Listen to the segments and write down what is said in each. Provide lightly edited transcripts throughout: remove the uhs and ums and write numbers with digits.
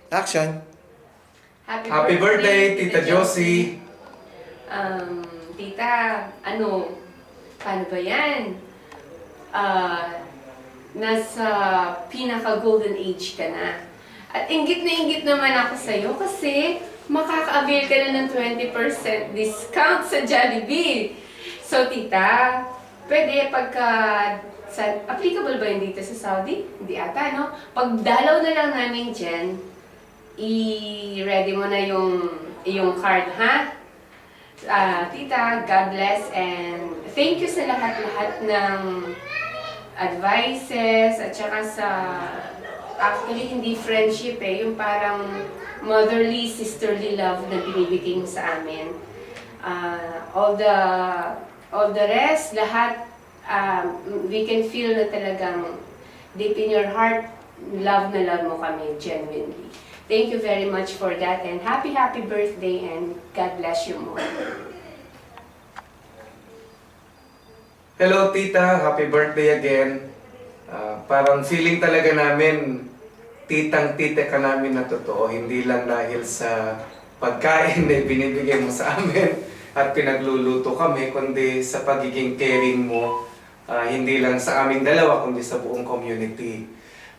Action! Happy birthday, Tita Josie! Tita, paano ba yan? Nasa pinaka-golden age ka na. At inggit na inggit naman ako sa'yo kasi makaka-avail ka na ng 20% discount sa Jollibee. So, tita, pwede applicable ba yun dito sa Saudi? Hindi ata, no? Pag dalaw na lang namin dyan, i-ready mo na yung card, ha? Tita, God bless and thank you sa lahat-lahat ng advices at saka actually hindi friendship yung parang motherly, sisterly love na binibigay mo sa amin. All the rest, lahat, we can feel na talagang deep in your heart, love na love mo kami, genuinely. Thank you very much for that and happy birthday and God bless you more. Hello tita, happy birthday again. Parang feeling talaga namin, titang-tita ka namin na totoo. Hindi lang dahil sa pagkain na binibigay mo sa amin at pinagluluto kami, kundi sa pagiging caring mo, hindi lang sa aming dalawa, kundi sa buong community.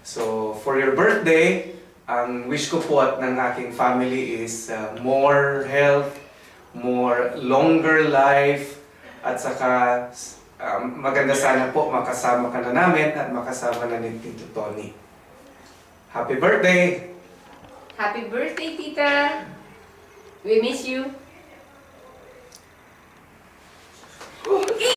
So, for your birthday, ang wish ko po at ng aking family is more health, more longer life, at saka maganda sana po makasama ka na namin at makasama na ni Tito Tony. Happy birthday! Happy birthday, Tita! We miss you!